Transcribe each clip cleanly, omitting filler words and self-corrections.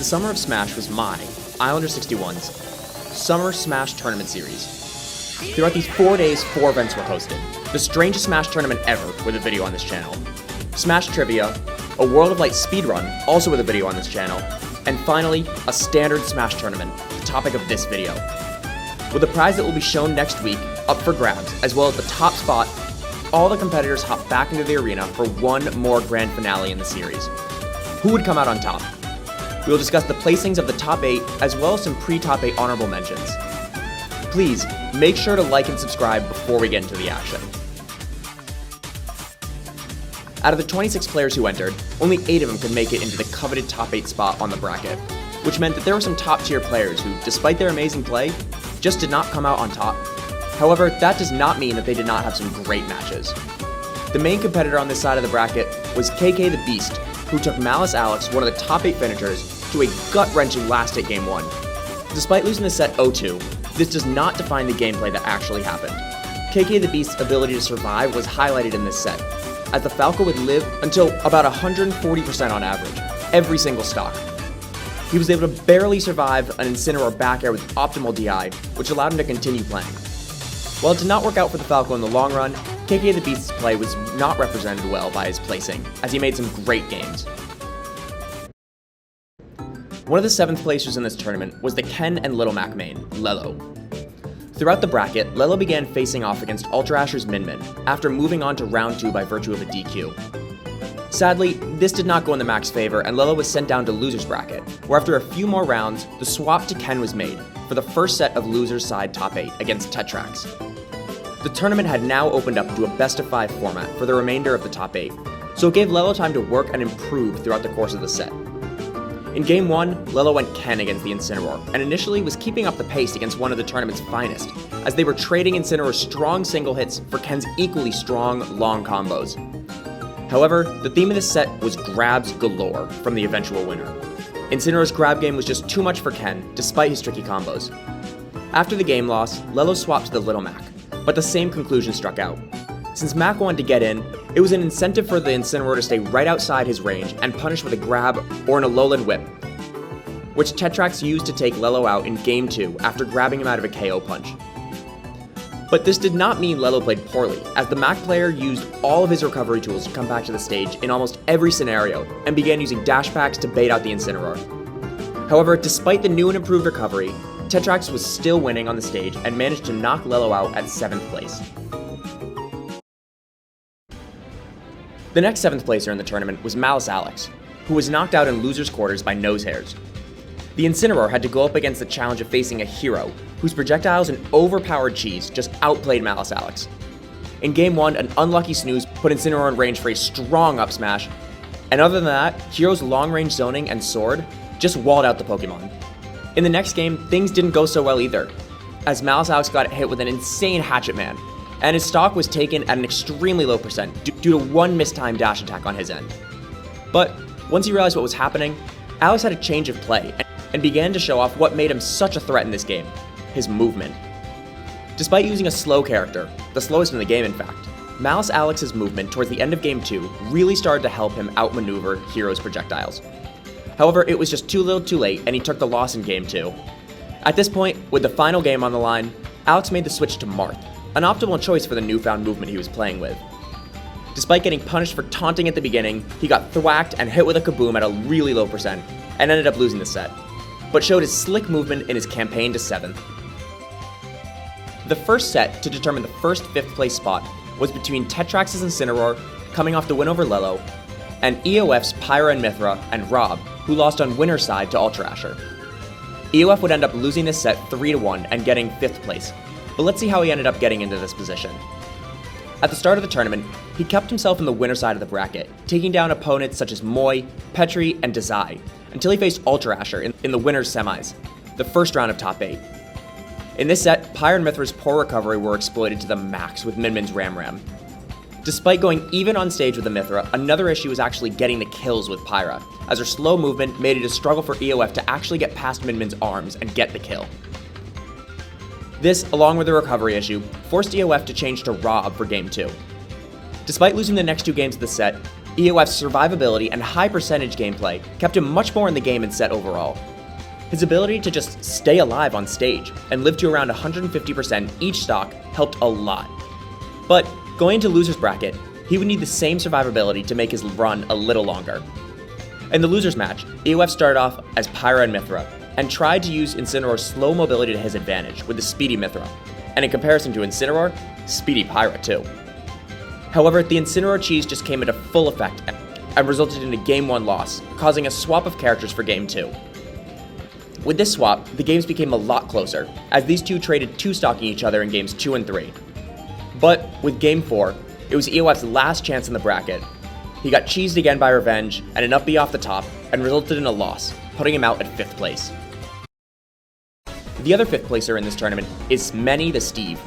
The Summer of Smash was my, Islander61's, Summer Smash Tournament Series. Throughout these 4 days, 4 events were hosted. The strangest Smash tournament ever with a video on this channel. Smash Trivia, a World of Light speedrun, also with a video on this channel, and finally, a standard Smash tournament, the topic of this video. With the prize that will be shown next week up for grabs, as well as the top spot, all the competitors hop back into the arena for one more grand finale in the series. Who would come out on top? We will discuss the placings of the top 8, as well as some pre-top 8 honorable mentions. Please, make sure to like and subscribe before we get into the action. Out of the 26 players who entered, only 8 of them could make it into the coveted top 8 spot on the bracket, which meant that there were some top-tier players who, despite their amazing play, just did not come out on top. However, that does not mean that they did not have some great matches. The main competitor on this side of the bracket was KK the Beast, who took Malice Alex, one of the top 8 finishers, to a gut-wrenching last at Game 1. Despite losing the set 0-2, this does not define the gameplay that actually happened. KK the Beast's ability to survive was highlighted in this set, as the Falco would live until about 140% on average, every single stock. He was able to barely survive an Incineroar back air with optimal DI, which allowed him to continue playing. While it did not work out for the Falco in the long run, KK the Beast's play was not represented well by his placing, as he made some great games. One of the 7th placers in this tournament was the Ken and Little Mac main, Lelo. Throughout the bracket, Lelo began facing off against Ultra Asher's Min Min, after moving on to round 2 by virtue of a DQ. Sadly, this did not go in the Mac's favor, and Lelo was sent down to loser's bracket, where after a few more rounds, the swap to Ken was made, for the first set of loser's side top 8 against Tetrax. The tournament had now opened up into a best-of-5 format for the remainder of the top 8, so it gave Lelo time to work and improve throughout the course of the set. In Game 1, Lelo went Ken against the Incineroar, and initially was keeping up the pace against one of the tournament's finest, as they were trading Incineroar's strong single hits for Ken's equally strong, long combos. However, the theme of this set was grabs galore from the eventual winner. Incineroar's grab game was just too much for Ken, despite his tricky combos. After the game loss, Lelo swapped to the Little Mac, but the same conclusion struck out. Since Mac wanted to get in, it was an incentive for the Incineroar to stay right outside his range and punish with a grab or an Alolan Whip, which Tetrax used to take Lelo out in Game 2 after grabbing him out of a KO punch. But this did not mean Lelo played poorly, as the Mac player used all of his recovery tools to come back to the stage in almost every scenario, and began using dash packs to bait out the Incineroar. However, despite the new and improved recovery, Tetrax was still winning on the stage and managed to knock Lelo out at 7th place. The next 7th placer in the tournament was Malice Alex, who was knocked out in loser's quarters by Nosehairs. The Incineroar had to go up against the challenge of facing a hero, whose projectiles and overpowered cheese just outplayed Malice Alex. In Game 1, an unlucky snooze put Incineroar in range for a strong up smash, and other than that, Hero's long-range zoning and sword just walled out the Pokemon. In the next game, things didn't go so well either, as Malice Alex got hit with an insane Hatchet Man, and his stock was taken at an extremely low percent due to one mistimed dash attack on his end. But once he realized what was happening, Alex had a change of play and began to show off what made him such a threat in this game: his movement. Despite using a slow character, the slowest in the game in fact, Malice Alex's movement towards the end of Game 2 really started to help him outmaneuver Hero's projectiles. However, it was just too little too late, and he took the loss in Game 2. At this point, with the final game on the line, Alex made the switch to Marth, an optimal choice for the newfound movement he was playing with. Despite getting punished for taunting at the beginning, he got thwacked and hit with a Kaboom at a really low percent, and ended up losing the set, but showed his slick movement in his campaign to 7th. The first set to determine the first 5th place spot was between Tetrax's Incineroar, coming off the win over Lelo, and EOF's Pyra and Mythra and Rob, who lost on winner's side to Ultra Asher. EOF would end up losing this set 3-1 and getting 5th place, but let's see how he ended up getting into this position. At the start of the tournament, he kept himself in the winner side of the bracket, taking down opponents such as Moy, Petri, and Dazai, until he faced Ultra Asher in the winner's semis, the first round of top 8. In this set, Pyra and Mythra's poor recovery were exploited to the max with Min Min's Ram Ram. Despite going even on stage with the Mythra, another issue was actually getting the kills with Pyra, as her slow movement made it a struggle for EOF to actually get past Min Min's arms and get the kill. This, along with the recovery issue, forced EOF to change to Rob for Game 2. Despite losing the next 2 games of the set, EOF's survivability and high percentage gameplay kept him much more in the game and set overall. His ability to just stay alive on stage and live to around 150% each stock helped a lot. But going into loser's bracket, he would need the same survivability to make his run a little longer. In the losers match, EOF started off as Pyra and Mythra, and tried to use Incineroar's slow mobility to his advantage with the speedy Mythra, and in comparison to Incineroar, speedy Pyra too. However, the Incineroar cheese just came into full effect and resulted in a Game 1 loss, causing a swap of characters for Game 2. With this swap, the games became a lot closer, as these two traded 2-stocking each other in Games 2 and 3. But with Game 4, it was EOF's last chance in the bracket. He got cheesed again by Revenge and an up B off the top, and resulted in a loss, putting him out at 5th place. The other 5th placer in this tournament is Many the Steve,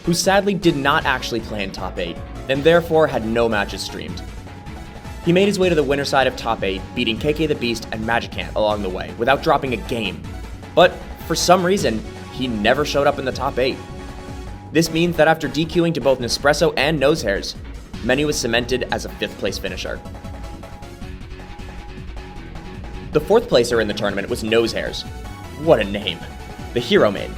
who sadly did not actually play in Top 8, and therefore had no matches streamed. He made his way to the winner side of Top 8, beating KK the Beast and Magicant along the way, without dropping a game. But for some reason, he never showed up in the Top 8. This means that after DQing to both Nespresso and Nosehairs, Many was cemented as a 5th place finisher. The 4th placer in the tournament was Nosehairs. What a name. The hero main.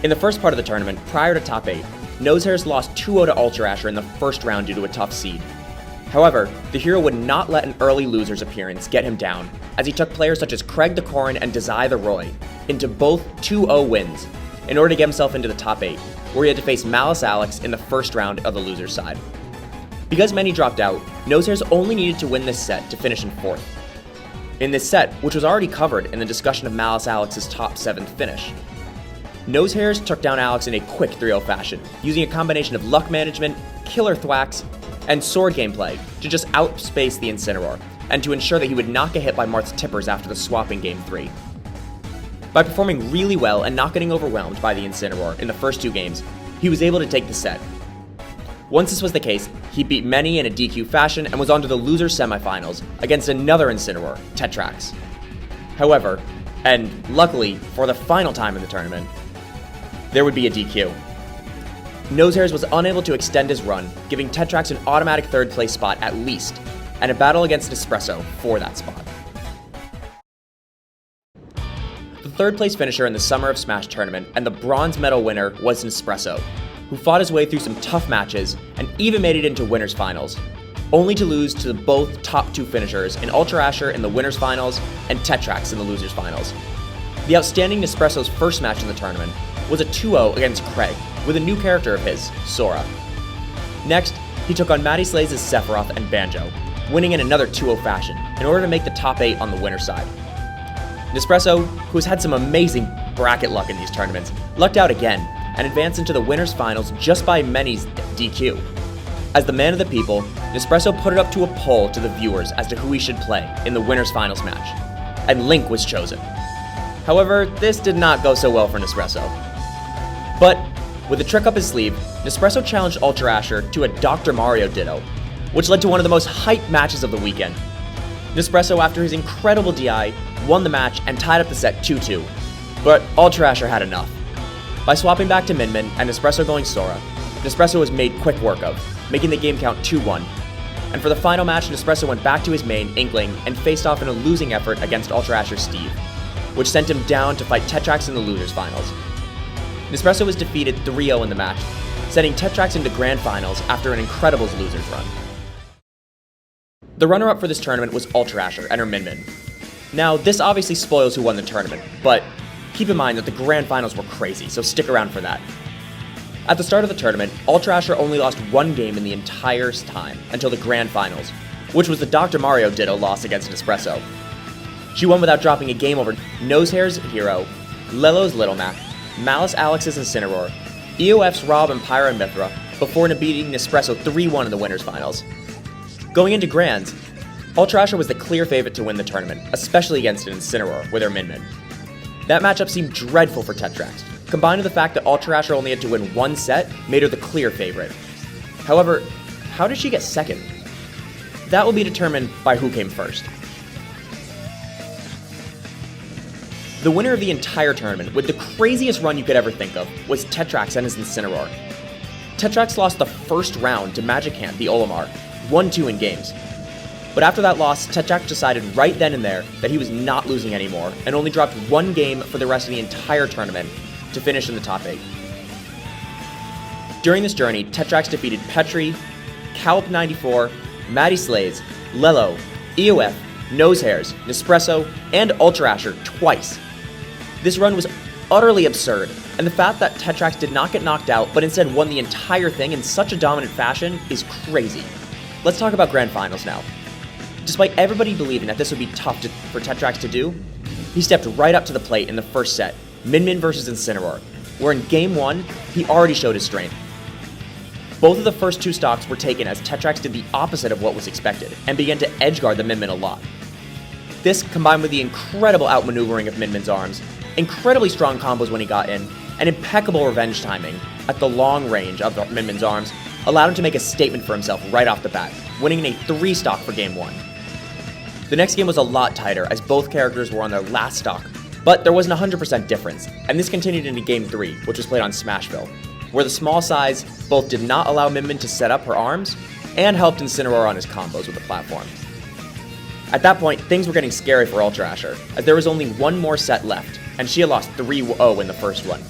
In the first part of the tournament, prior to Top 8, Nosehairs lost 2-0 to Ultra Asher in the first round due to a tough seed. However, the hero would not let an early loser's appearance get him down, as he took players such as Craig the Corrin and Desai the Roy into both 2-0 wins in order to get himself into the Top 8, where he had to face Malice Alex in the first round of the loser's side. Because Many dropped out, Nosehairs only needed to win this set to finish in 4th. In this set, which was already covered in the discussion of Malice Alex's top 7th finish, Nosehairs took down Alex in a quick 3-0 fashion, using a combination of luck management, killer thwacks, and sword gameplay to just outspace the Incineroar, and to ensure that he would not get hit by Marth's tippers after the swap in Game 3. By performing really well and not getting overwhelmed by the Incineroar in the first 2 games, he was able to take the set. Once this was the case, he beat Many in a DQ fashion and was on to the loser semifinals against another Incineroar, Tetrax. However, and luckily for the final time in the tournament, there would be a DQ. Nosehairs was unable to extend his run, giving Tetrax an automatic 3rd place spot at least, and a battle against Nespresso for that spot. The 3rd place finisher in the Summer of Smash tournament and the bronze medal winner was Nespresso, who fought his way through some tough matches and even made it into winners finals, only to lose to both top 2 finishers in Ultra Asher in the winners finals and Tetrax in the losers finals. The outstanding Nespresso's first match in the tournament was a 2-0 against Craig, with a new character of his, Sora. Next, he took on Maddie Slays' Sephiroth and Banjo, winning in another 2-0 fashion, in order to make the top 8 on the winner's side. Nespresso, who has had some amazing bracket luck in these tournaments, lucked out again, and advanced into the winner's finals just by Many's DQ. As the man of the people, Nespresso put it up to a poll to the viewers as to who he should play in the winner's finals match, and Link was chosen. However, this did not go so well for Nespresso. But, with a trick up his sleeve, Nespresso challenged Ultra Asher to a Dr. Mario Ditto, which led to one of the most hyped matches of the weekend. Nespresso, after his incredible DI, won the match and tied up the set 2-2, but Ultra Asher had enough. By swapping back to Min Min and Nespresso going Sora, Nespresso was made quick work of, making the game count 2-1. And for the final match, Nespresso went back to his main, Inkling, and faced off in a losing effort against Ultra Asher's Steve, which sent him down to fight Tetrax in the losers finals. Nespresso was defeated 3-0 in the match, sending Tetrax into grand finals after an incredible losers run. The runner-up for this tournament was Ultra Asher and her Min Min. Now, this obviously spoils who won the tournament, but keep in mind that the grand finals were crazy, so stick around for that. At the start of the tournament, Ultra Asher only lost 1 game in the entire time until the grand finals, which was the Dr. Mario Ditto loss against Nespresso. She won without dropping a game over Nosehair's Hero, Lelo's Little Mac, Malice Alex's Incineroar, EOF's Rob and Pyra and Mythra, before beating Nespresso 3-1 in the winners finals. Going into grands, Ultra Asher was the clear favorite to win the tournament, especially against an Incineroar with her Min Min. That matchup seemed dreadful for Tetrax, combined with the fact that Ultra Asher only had to win 1 set made her the clear favorite. However, how did she get second? That will be determined by who came first. The winner of the entire tournament, with the craziest run you could ever think of, was Tetrax and his Incineroar. Tetrax lost the first round to Magicant the Olimar, 1-2 in games, But after that loss, Tetrax decided right then and there that he was not losing anymore, and only dropped one game for the rest of the entire tournament to finish in the top 8. During this journey, Tetrax defeated Petri, Calp94, Matty Slays, Lelo, EOF, Nosehairs, Nespresso, and Ultra Asher twice. This run was utterly absurd, and the fact that Tetrax did not get knocked out but instead won the entire thing in such a dominant fashion is crazy. Let's talk about Grand Finals now. Despite everybody believing that this would be tough for Tetrax to do, he stepped right up to the plate in the first set, Min versus Incineroar, where in Game 1, he already showed his strength. Both of the first 2 stocks were taken as Tetrax did the opposite of what was expected, and began to edgeguard the Min a lot. This, combined with the incredible outmaneuvering of Min's arms, incredibly strong combos when he got in, and impeccable revenge timing at the long range of Min's arms, allowed him to make a statement for himself right off the bat, winning in a 3 stock for Game 1. The next game was a lot tighter as both characters were on their last stock, but there wasn't 100% difference, and this continued into Game 3, which was played on Smashville, where the small size both did not allow Min to set up her arms, and helped Incineroar on his combos with the platform. At that point, things were getting scary for Ultra Asher, as there was only one more set left, and she had lost 3-0 in the first one.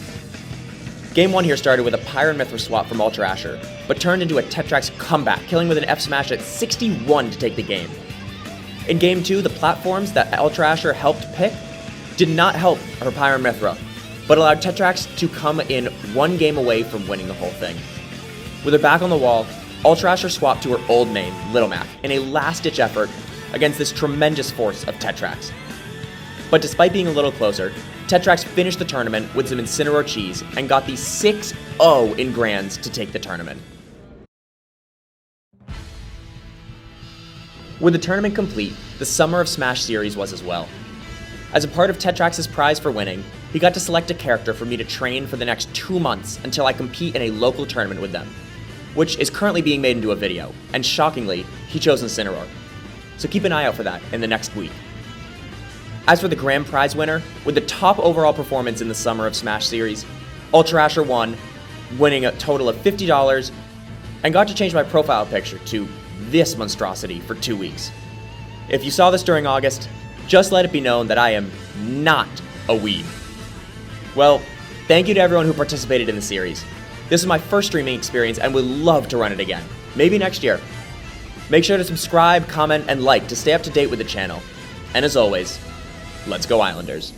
Game 1 here started with a Pyron Mythra swap from Ultra Asher, but turned into a Tetrax comeback, killing with an F smash at 61 to take the game. In Game 2, the platforms that Ultra Asher helped pick did not help her Pyron Mythra, but allowed Tetrax to come in 1 game away from winning the whole thing. With her back on the wall, Ultra Asher swapped to her old main, Little Mac, in a last-ditch effort against this tremendous force of Tetrax. But despite being a little closer, Tetrax finished the tournament with some Incineroar cheese and got the 6-0 in Grands to take the tournament. With the tournament complete, the Summer of Smash series was as well. As a part of Tetrax's prize for winning, he got to select a character for me to train for the next 2 months until I compete in a local tournament with them, which is currently being made into a video, and shockingly, he chose Incineroar. So keep an eye out for that in the next week. As for the grand prize winner, with the top overall performance in the Summer of Smash series, Ultra Asher won, winning a total of $50, and got to change my profile picture to this monstrosity for 2 weeks. If you saw this during August, just let it be known that I am not a weeb. Well, thank you to everyone who participated in the series. This is my first streaming experience and would love to run it again, maybe next year. Make sure to subscribe, comment, and like to stay up to date with the channel. And as always, let's go Islanders.